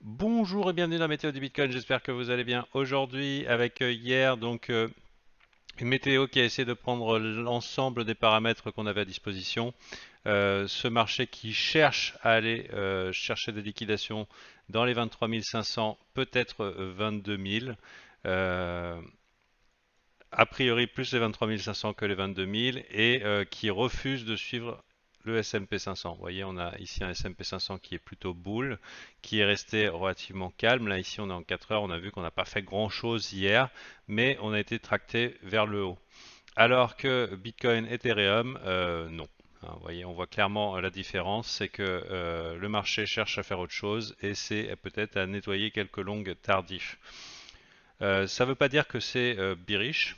Bonjour et bienvenue dans la météo du Bitcoin, j'espère que vous allez bien. Aujourd'hui, avec hier, une météo qui a essayé de prendre l'ensemble des paramètres qu'on avait à disposition. Ce marché qui cherche à aller chercher des liquidations dans les 23 500, peut-être 22 000. Euh, a priori plus les 23 500 que les 22 000 et qui refuse de suivre le S&P 500. Vous voyez, on a ici un S&P 500 qui est plutôt bull, qui est resté relativement calme. Là, ici, on est en 4 heures. On a vu qu'on n'a pas fait grand-chose hier, mais on a été tracté vers le haut. Alors que Bitcoin, Ethereum, non. Vous voyez, on voit clairement la différence, c'est que le marché cherche à faire autre chose et c'est peut-être à nettoyer quelques longues tardifs. Ça ne veut pas dire que c'est bearish,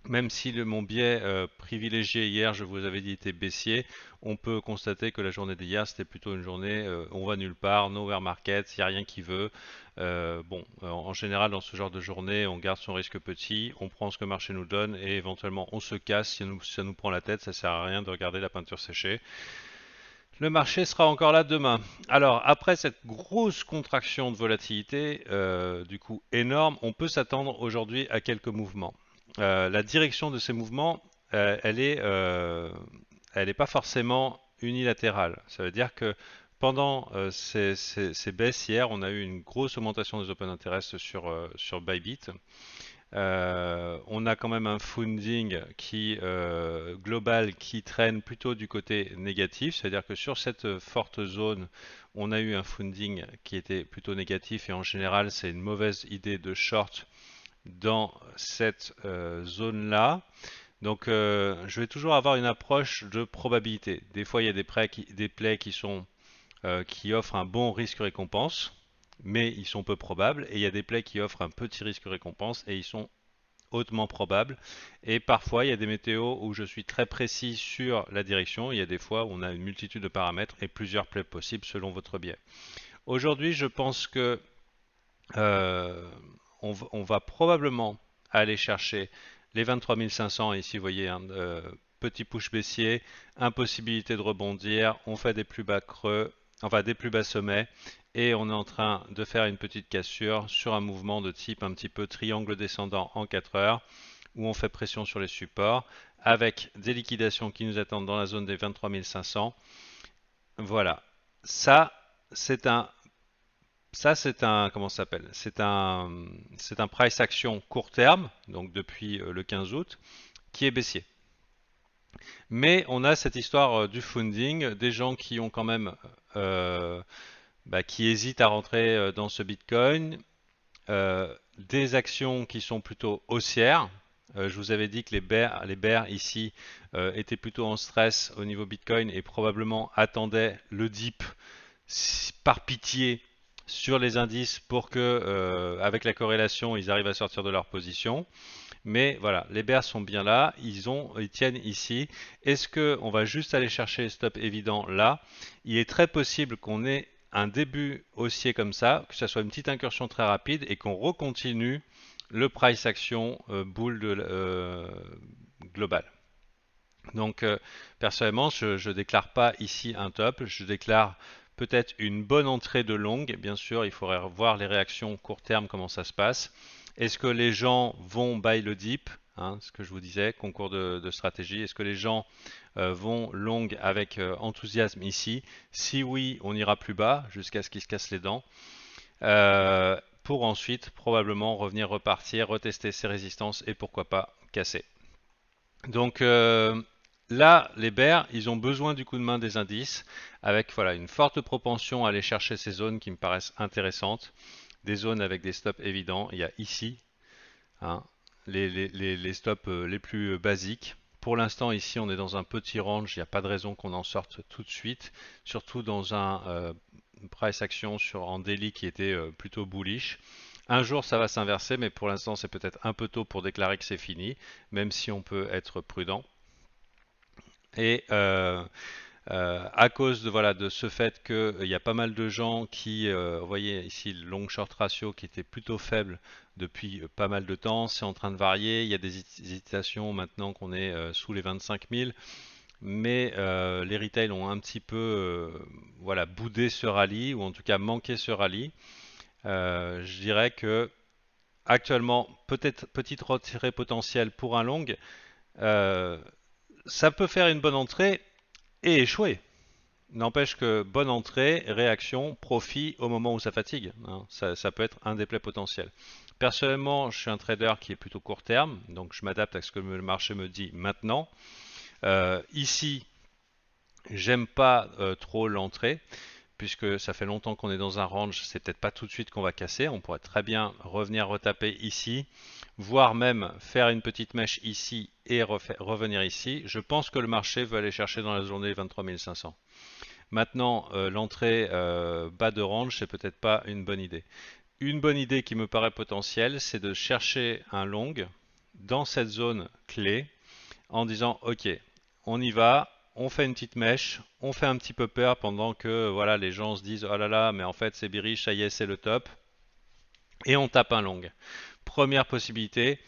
même si mon biais privilégié hier, je vous avais dit, était baissier, on peut constater que la journée d'hier, c'était plutôt une journée on va nulle part, nowhere market, il n'y a rien qui veut. En général, dans ce genre de journée, on garde son risque petit, on prend ce que le marché nous donne et éventuellement on se casse si ça nous prend la tête, ça sert à rien de regarder la peinture séchée. Le marché sera encore là demain. Alors, après cette grosse contraction de volatilité, du coup énorme, on peut s'attendre aujourd'hui à quelques mouvements. La direction de ces mouvements, elle est pas forcément unilatérale. Ça veut dire que pendant ces baisses hier, on a eu une grosse augmentation des open interest sur Bybit. On a quand même un funding qui global qui traîne plutôt du côté négatif, c'est-à-dire que sur cette forte zone, on a eu un funding qui était plutôt négatif et en général, c'est une mauvaise idée de short dans cette zone-là. Je vais toujours avoir une approche de probabilité. Des fois, il y a des plays qui offrent un bon risque-récompense, mais ils sont peu probables. Et il y a des plays qui offrent un petit risque-récompense et ils sont hautement probables. Et parfois, il y a des météos où je suis très précis sur la direction. Il y a des fois où on a une multitude de paramètres et plusieurs plays possibles selon votre biais. Aujourd'hui, je pense que euh, on va probablement aller chercher les 23 500. Ici, vous voyez, un petit push baissier, impossibilité de rebondir. On fait des plus bas creux, enfin des plus bas sommets. Et on est en train de faire une petite cassure sur un mouvement de type un petit peu triangle descendant en 4 heures, où on fait pression sur les supports, avec des liquidations qui nous attendent dans la zone des 23 500. Voilà. Ça, c'est un comment ça s'appelle? C'est un price action court terme, donc depuis le 15 août, qui est baissier. Mais on a cette histoire du funding, des gens qui ont quand même, euh, qui hésitent à rentrer dans ce Bitcoin, des actions qui sont plutôt haussières. Je vous avais dit que les bears ici étaient plutôt en stress au niveau Bitcoin et probablement attendaient le dip par pitié sur les indices pour que, avec la corrélation, ils arrivent à sortir de leur position. Mais voilà, les bears sont bien là, ils tiennent ici. Est-ce que on va juste aller chercher les stops évidents là? Il est très possible qu'on ait un début haussier comme ça, que ce soit une petite incursion très rapide et qu'on recontinue le price action bull global. Donc, personnellement, je ne déclare pas ici un top, je déclare peut-être une bonne entrée de longue. Bien sûr, il faudrait voir les réactions court terme, comment ça se passe. Est-ce que les gens vont buy le dip, hein, ce que je vous disais, concours de stratégie. Est-ce que les gens vont long avec enthousiasme ici? Si oui, on ira plus bas jusqu'à ce qu'ils se cassent les dents. Pour ensuite probablement revenir repartir, retester ses résistances et pourquoi pas casser. Donc là, les bears, ils ont besoin du coup de main des indices, avec voilà une forte propension à aller chercher ces zones qui me paraissent intéressantes, des zones avec des stops évidents. Il y a ici hein, les stops les plus basiques. Pour l'instant, ici, on est dans un petit range. Il n'y a pas de raison qu'on en sorte tout de suite, surtout dans un price action en daily qui était plutôt bullish. Un jour, ça va s'inverser, mais pour l'instant, c'est peut-être un peu tôt pour déclarer que c'est fini, même si on peut être prudent. Et à cause de, voilà, de ce fait qu'il y a pas mal de gens qui, vous voyez ici le long short ratio qui était plutôt faible depuis pas mal de temps, c'est en train de varier. Il y a des hésitations maintenant qu'on est sous les 25 000. mais les retails ont un petit peu voilà, boudé ce rallye, ou en tout cas manqué ce rallye. Je dirais que actuellement, peut-être petite retirée potentielle pour un long, euh, ça peut faire une bonne entrée et échouer. N'empêche que bonne entrée, réaction, profit au moment où ça fatigue, hein. Ça peut être un déplay potentiel. Personnellement, je suis un trader qui est plutôt court terme, donc je m'adapte à ce que le marché me dit maintenant. Ici, j'aime pas trop l'entrée, puisque ça fait longtemps qu'on est dans un range, c'est peut-être pas tout de suite qu'on va casser. On pourrait très bien revenir retaper ici, voire même faire une petite mèche ici et revenir ici. Je pense que le marché veut aller chercher dans la journée 23 500. Maintenant, l'entrée bas de range, c'est peut-être pas une bonne idée. Une bonne idée qui me paraît potentielle, c'est de chercher un long dans cette zone clé en disant ok, on y va, on fait une petite mèche, on fait un petit peu peur pendant que voilà les gens se disent oh là là, mais en fait c'est bearish, ça y est, c'est le top, et on tape un long. Première possibilité,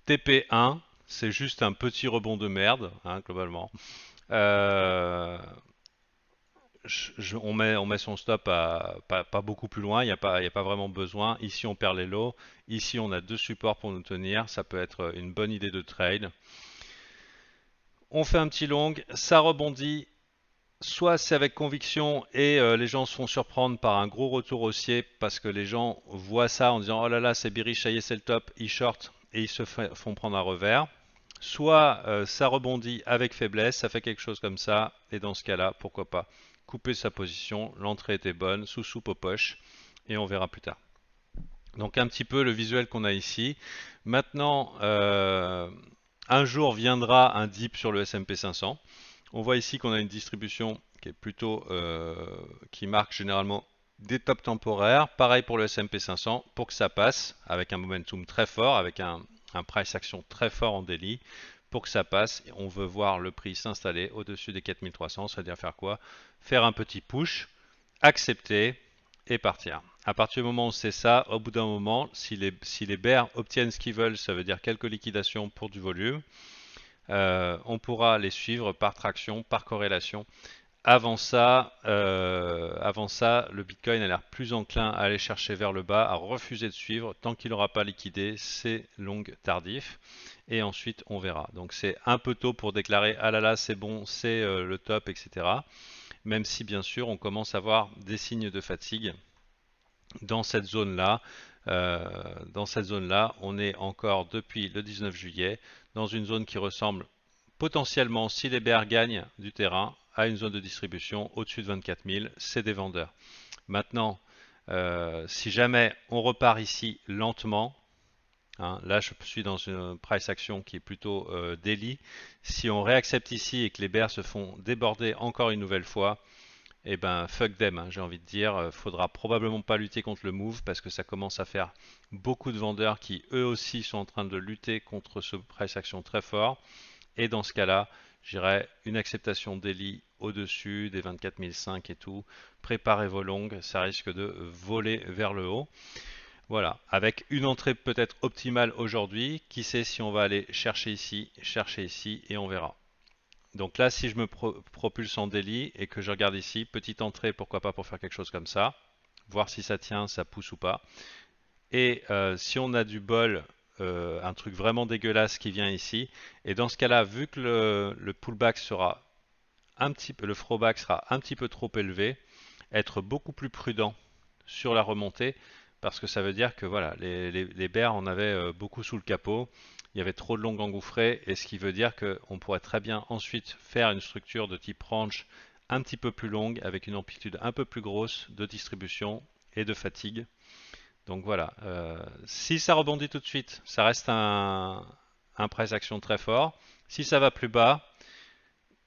TP1, c'est juste un petit rebond de merde, hein, globalement. Euh, on met son stop à pas beaucoup plus loin, il y a pas vraiment besoin. Ici, on perd les lows. Ici, on a deux supports pour nous tenir. Ça peut être une bonne idée de trade. On fait un petit long, ça rebondit. Soit c'est avec conviction et les gens se font surprendre par un gros retour haussier parce que les gens voient ça en disant oh là là, c'est bearish, ça y est, c'est le top. Ils short et ils se font prendre un revers. Soit ça rebondit avec faiblesse, ça fait quelque chose comme ça, et dans ce cas-là, pourquoi pas couper sa position, l'entrée était bonne, sous soupe aux poches, et on verra plus tard. Donc un petit peu le visuel qu'on a ici. Maintenant, un jour viendra un dip sur le S&P 500. On voit ici qu'on a une distribution qui est plutôt, qui marque généralement des tops temporaires. Pareil pour le S&P 500, pour que ça passe, avec un momentum très fort, avec un price action très fort en daily. Pour que ça passe, on veut voir le prix s'installer au-dessus des 4300, c'est-à-dire faire quoi? Faire un petit push, accepter et partir. À partir du moment où c'est ça, au bout d'un moment, si les bears obtiennent ce qu'ils veulent, ça veut dire quelques liquidations pour du volume, on pourra les suivre par traction, par corrélation. Avant ça, le Bitcoin a l'air plus enclin à aller chercher vers le bas, à refuser de suivre tant qu'il n'aura pas liquidé ses longues tardifs. Et ensuite, on verra. Donc c'est un peu tôt pour déclarer ah là là, c'est bon, c'est le top, etc. Même si bien sûr, on commence à voir des signes de fatigue dans cette zone-là. Dans cette zone-là, on est encore depuis le 19 juillet dans une zone qui ressemble potentiellement, si les bears gagnent du terrain, à une zone de distribution au-dessus de 24 000, c'est des vendeurs. Maintenant, si jamais on repart ici lentement, hein, là je suis dans une price action qui est plutôt daily, si on réaccepte ici et que les bears se font déborder encore une nouvelle fois, eh ben fuck them, hein, j'ai envie de dire. Faudra probablement pas lutter contre le move parce que ça commence à faire beaucoup de vendeurs qui eux aussi sont en train de lutter contre ce price action très fort. Et dans ce cas-là, j'irai une acceptation daily au-dessus des 24 500 et tout. Préparez vos longues, ça risque de voler vers le haut. Voilà, avec une entrée peut-être optimale aujourd'hui, qui sait si on va aller chercher ici et on verra. Donc là, si je me propulse en daily et que je regarde ici, petite entrée, pourquoi pas pour faire quelque chose comme ça, voir si ça tient, ça pousse ou pas. Et si on a du bol, un truc vraiment dégueulasse qui vient ici, et dans ce cas-là, vu que le pullback sera un petit peu, le throwback sera un petit peu trop élevé, être beaucoup plus prudent sur la remontée, parce que ça veut dire que voilà, les bears en avaient beaucoup sous le capot, il y avait trop de longues engouffrées, et ce qui veut dire qu'on pourrait très bien ensuite faire une structure de type range un petit peu plus longue, avec une amplitude un peu plus grosse de distribution et de fatigue. Donc voilà, si ça rebondit tout de suite, ça reste un price action très fort. Si ça va plus bas,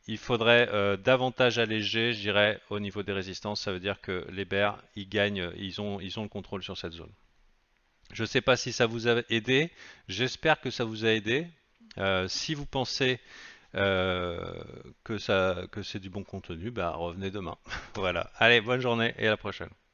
il faudrait davantage alléger, je dirais, au niveau des résistances. Ça veut dire que les bears, ils gagnent, ils ont le contrôle sur cette zone. Je ne sais pas si ça vous a aidé. J'espère que ça vous a aidé. Si vous pensez que c'est du bon contenu, bah, revenez demain. Voilà. Allez, bonne journée et à la prochaine.